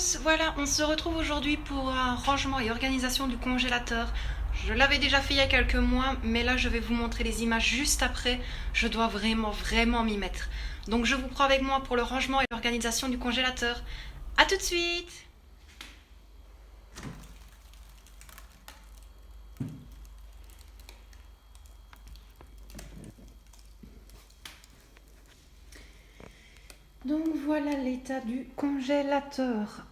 tous, voilà, on se retrouve aujourd'hui pour un rangement et organisation du congélateur. Je l'avais déjà fait il y a quelques mois, mais là je vais vous montrer les images juste après. Je dois vraiment m'y mettre. Donc je vous prends avec moi pour le rangement et l'organisation du congélateur. A tout de suite! Donc voilà l'état du congélateur.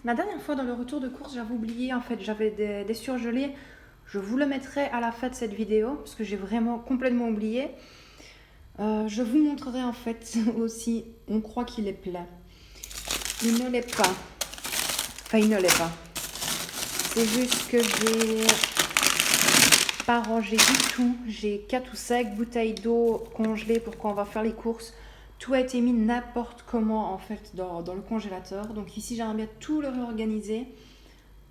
La dernière fois dans le retour de course, j'avais oublié, en fait, j'avais des surgelés. Je vous le mettrai à la fin de cette vidéo parce que j'ai vraiment complètement oublié. Je vous montrerai en fait aussi, on croit qu'il est plein. Il ne l'est pas. Enfin, il ne l'est pas. C'est juste que j'ai pas rangé du tout. J'ai 4 ou 5 bouteilles d'eau congelées pour quand on va faire les courses. Tout a été mis n'importe comment en fait dans le congélateur. Donc ici j'aimerais bien tout le réorganiser.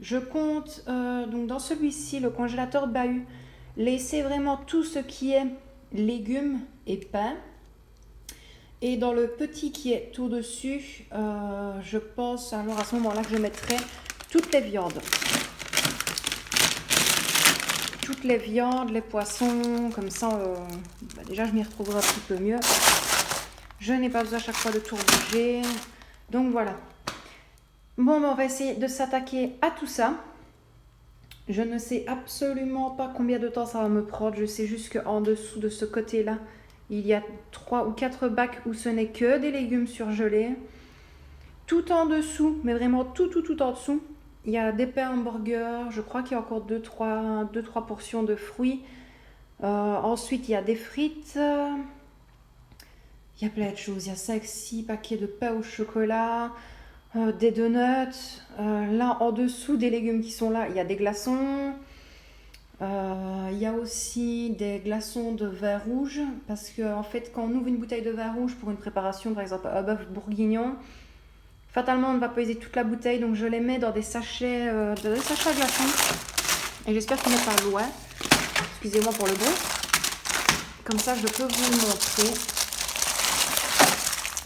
Je compte donc dans celui-ci, le congélateur bahut, laisser vraiment tout ce qui est légumes et pain. Et dans le petit qui est tout dessus, je pense alors à ce moment-là que je mettrai toutes les viandes. Toutes les viandes, les poissons, comme ça déjà je m'y retrouverai un petit peu mieux. Je n'ai pas besoin à chaque fois de tout bouger. Donc voilà. Bon, on va essayer de s'attaquer à tout ça. Je ne sais absolument pas combien de temps ça va me prendre. Je sais juste qu'en dessous de ce côté-là, il y a 3 ou 4 bacs où ce n'est que des légumes surgelés. Tout en dessous, mais vraiment tout en dessous, il y a des pains hamburgers. Je crois qu'il y a encore 2-3 portions de fruits. Ensuite, il y a des frites. Il y a plein de choses. Il y a 5-6 paquets de pain au chocolat, des donuts. Là, en dessous des légumes qui sont là, il y a des glaçons. Il y a aussi des glaçons de vin rouge. Parce que, en fait, quand on ouvre une bouteille de vin rouge pour une préparation, par exemple un bœuf bourguignon, fatalement, on ne va pas peser toute la bouteille. Donc, je les mets dans des sachets, à glaçons. Et j'espère qu'ils n'est pas loin. Excusez-moi pour le bruit. Comme ça, je peux vous le montrer.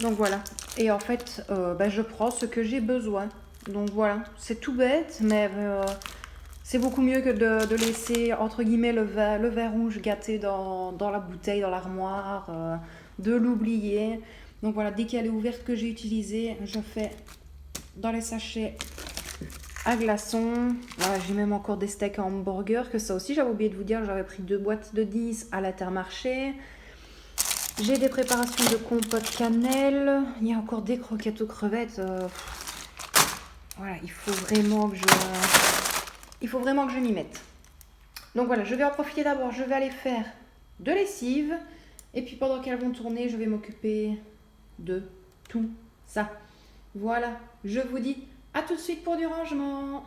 Donc voilà, et en fait, je prends ce que j'ai besoin. Donc voilà, c'est tout bête, mais c'est beaucoup mieux que de laisser, entre guillemets, le vin rouge gâté dans la bouteille, dans l'armoire, de l'oublier. Donc voilà, dès qu'elle est ouverte que j'ai utilisée, je fais dans les sachets à glaçons. Voilà, j'ai même encore des steaks à hamburger, que ça aussi, j'avais oublié de vous dire, j'avais pris 2 boîtes de 10 à l'Intermarché. J'ai des préparations de compote cannelle. Il y a encore des croquettes aux crevettes. Voilà, il faut vraiment que je m'y mette. Donc voilà, je vais en profiter d'abord. Je vais aller faire de lessive. Et puis pendant qu'elles vont tourner, je vais m'occuper de tout ça. Voilà, je vous dis à tout de suite pour du rangement.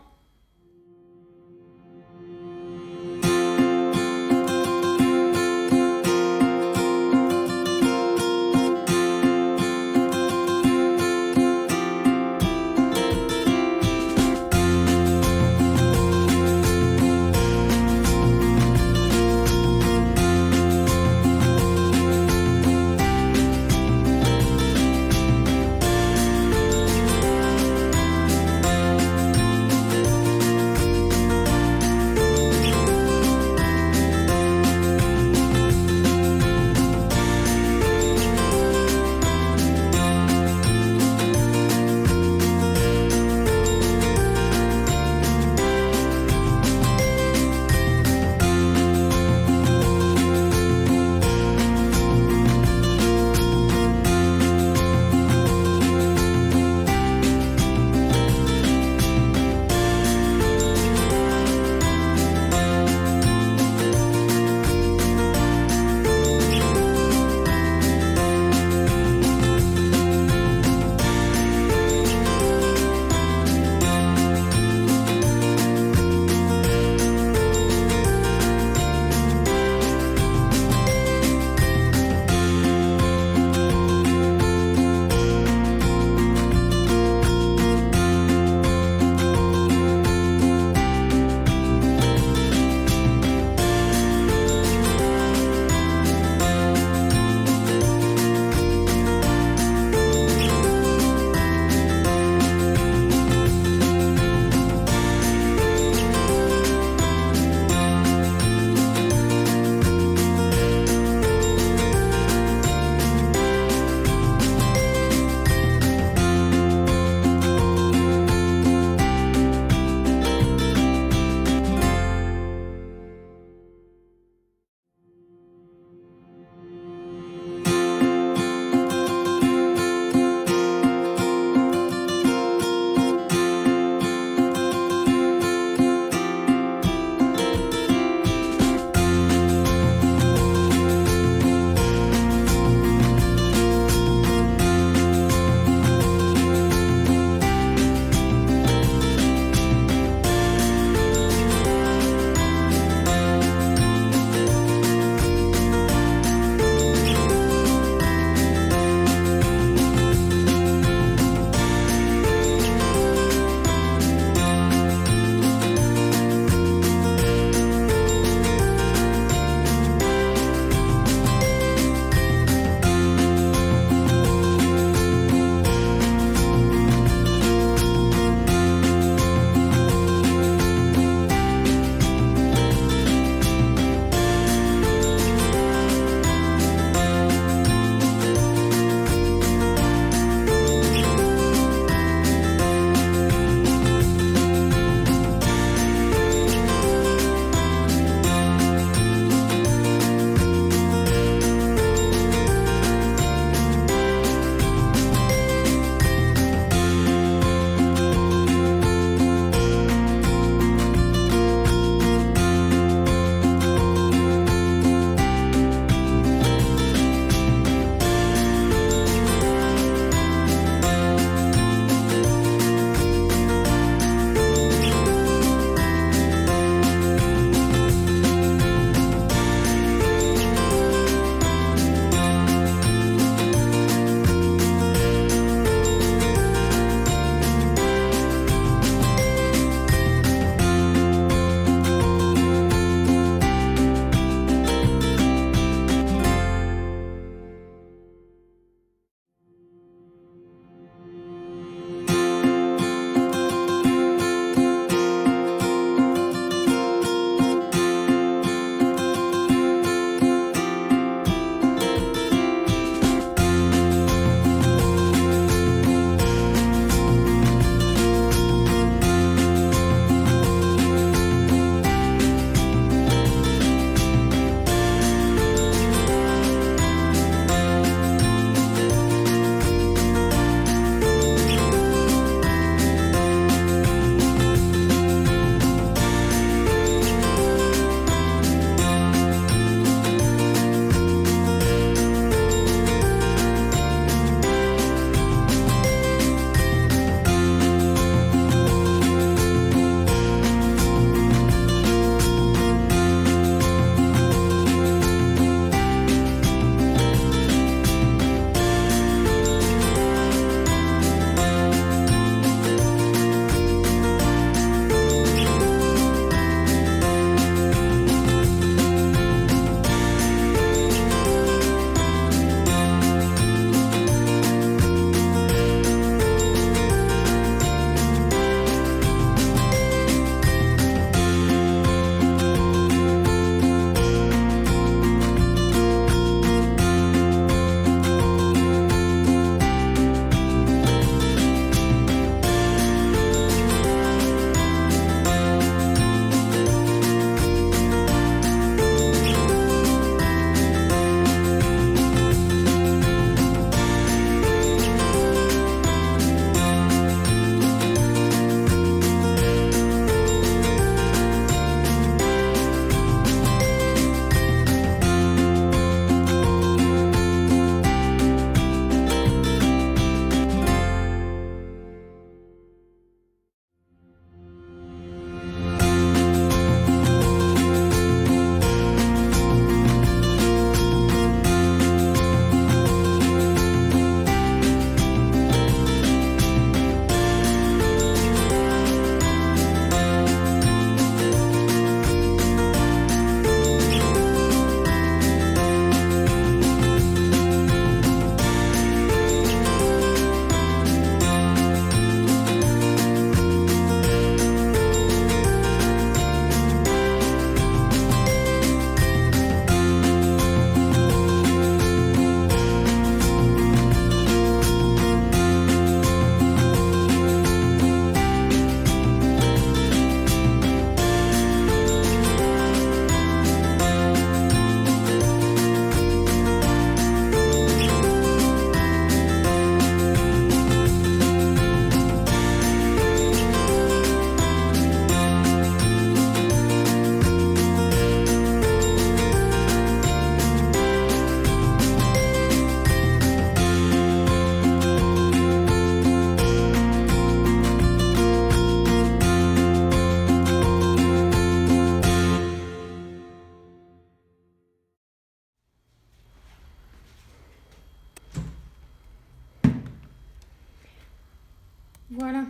Voilà,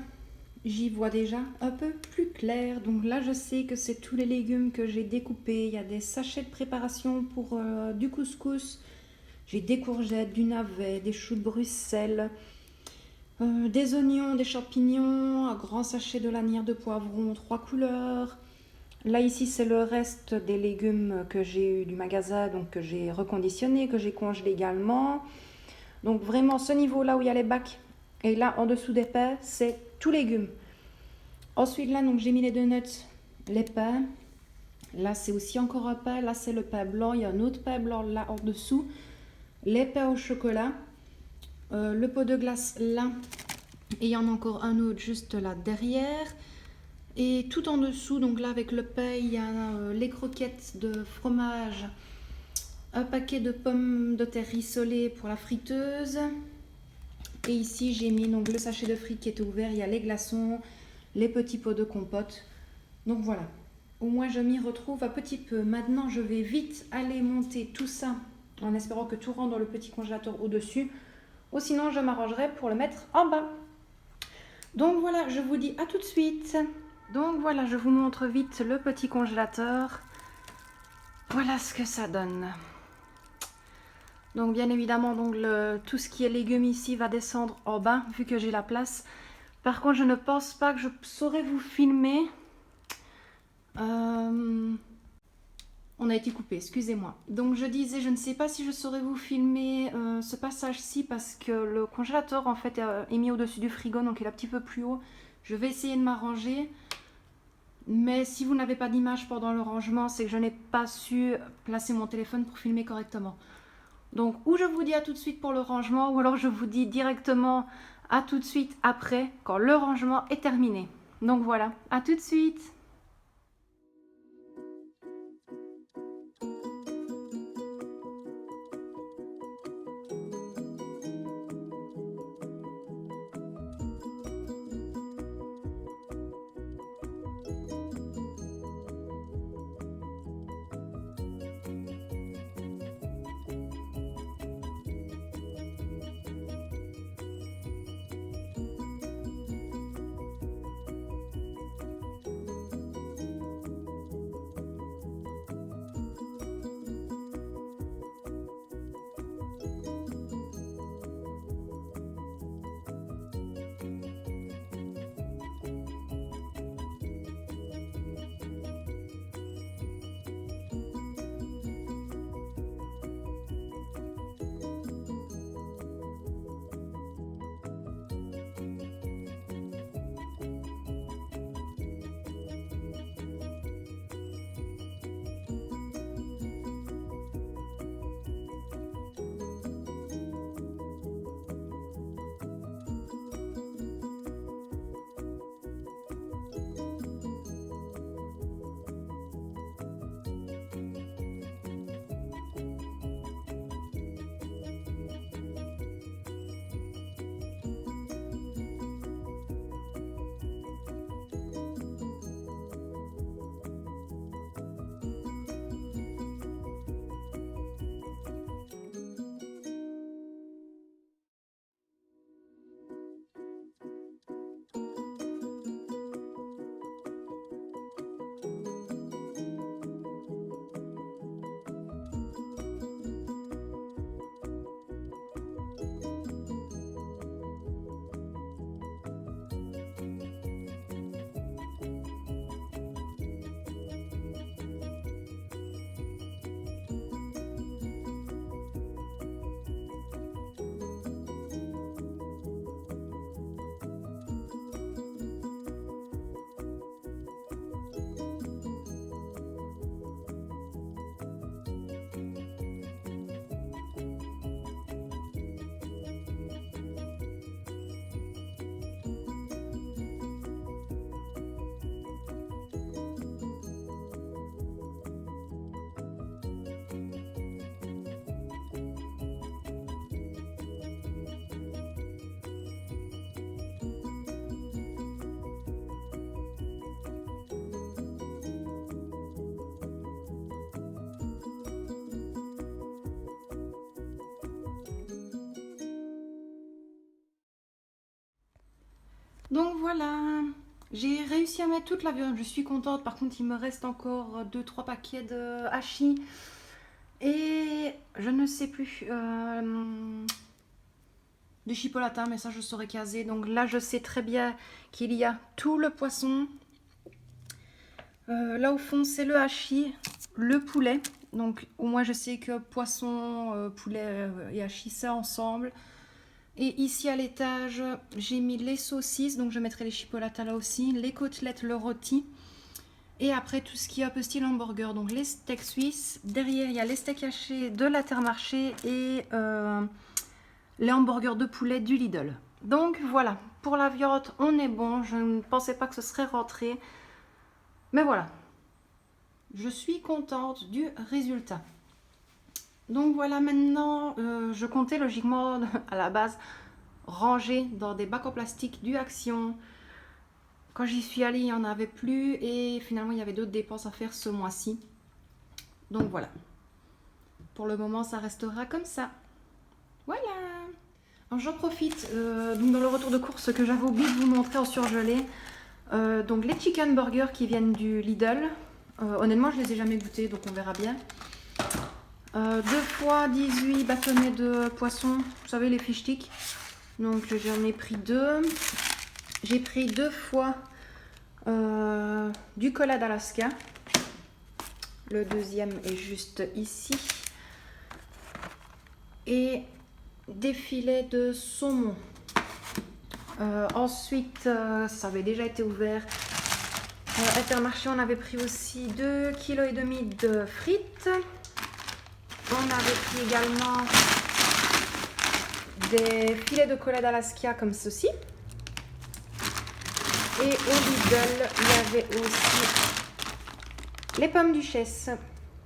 j'y vois déjà un peu plus clair. Donc là, je sais que c'est tous les légumes que j'ai découpés. Il y a des sachets de préparation pour du couscous. J'ai des courgettes, du navet, des choux de Bruxelles, des oignons, des champignons, un grand sachet de lanière de poivron, 3 couleurs. Là, ici, c'est le reste des légumes que j'ai eu du magasin, donc que j'ai reconditionné, que j'ai congelé également. Donc vraiment, ce niveau-là où il y a les bacs, et là, en dessous des pains, c'est tout légumes. Ensuite, là, donc j'ai mis les donuts, les pains. Là, c'est aussi encore un pain. Là, c'est le pain blanc. Il y a un autre pain blanc là en dessous. Les pains au chocolat. Le pot de glace là. Et il y en a encore un autre juste là derrière. Et tout en dessous, donc là avec le pain, il y a les croquettes de fromage, un paquet de pommes de terre rissolées pour la friteuse. Et ici, j'ai mis donc le sachet de frites qui était ouvert. Il y a les glaçons, les petits pots de compote. Donc voilà, au moins je m'y retrouve un petit peu. Maintenant, je vais vite aller monter tout ça en espérant que tout rentre dans le petit congélateur au-dessus. Ou sinon, je m'arrangerai pour le mettre en bas. Donc voilà, je vous dis à tout de suite. Donc voilà, je vous montre vite le petit congélateur. Voilà ce que ça donne. Donc bien évidemment, donc tout ce qui est légumes ici va descendre en bas, vu que j'ai la place. Par contre, je ne pense pas que je saurais vous filmer. On a été coupé, excusez-moi. Donc je disais, je ne sais pas si je saurais vous filmer ce passage-ci parce que le congélateur en fait est mis au-dessus du frigo, donc il est un petit peu plus haut. Je vais essayer de m'arranger. Mais si vous n'avez pas d'image pendant le rangement, c'est que je n'ai pas su placer mon téléphone pour filmer correctement. Donc, ou je vous dis à tout de suite pour le rangement, ou alors je vous dis directement à tout de suite après, quand le rangement est terminé. Donc voilà, à tout de suite! Donc voilà, j'ai réussi à mettre toute la viande, je suis contente. Par contre, il me reste encore 2-3 paquets de hachis. Et je ne sais plus, de chipolata, mais ça je saurais caser. Donc là, je sais très bien qu'il y a tout le poisson. Là au fond, c'est le hachis, le poulet. Donc au moins, je sais que poisson, poulet et hachis, c'est ensemble. Et ici à l'étage, j'ai mis les saucisses, donc je mettrai les chipolatas là aussi, les côtelettes, le rôti. Et après, tout ce qui est un peu style hamburger, donc les steaks suisses. Derrière, il y a les steaks hachés de l'Intermarché et les hamburgers de poulet du Lidl. Donc voilà, pour la viande, on est bon. Je ne pensais pas que ce serait rentré. Mais voilà, je suis contente du résultat. Donc voilà, maintenant, je comptais logiquement, à la base, ranger dans des bacs en plastique du Action. Quand j'y suis allée, il n'y en avait plus et finalement, il y avait d'autres dépenses à faire ce mois-ci. Donc voilà. Pour le moment, ça restera comme ça. Voilà. J'en profite, donc dans le retour de course que j'avais oublié de vous montrer en surgelé. Donc les chicken burgers qui viennent du Lidl. Honnêtement, je ne les ai jamais goûtés, donc on verra bien. 2 fois 18 bâtonnets de poisson. Vous savez, les fish sticks. Donc j'en ai pris 2. J'ai pris 2 fois du cola d'Alaska. Le deuxième est juste ici. Et des filets de saumon. Ensuite, ça avait déjà été ouvert. Intermarché, on avait pris aussi 2,5 kg de frites. On avait pris également des filets de cola d'Alaska comme ceci. Et au Lidl, il y avait aussi les pommes duchesse.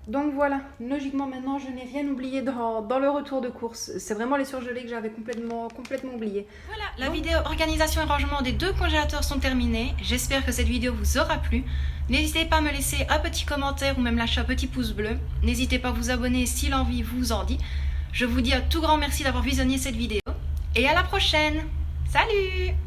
Donc voilà, logiquement maintenant, je n'ai rien oublié dans le retour de course. C'est vraiment les surgelés que j'avais complètement oublié. Voilà, la vidéo organisation et rangement des 2 congélateurs sont terminés. J'espère que cette vidéo vous aura plu. N'hésitez pas à me laisser un petit commentaire ou même lâcher un petit pouce bleu. N'hésitez pas à vous abonner si l'envie vous en dit. Je vous dis un tout grand merci d'avoir visionné cette vidéo. Et à la prochaine. Salut!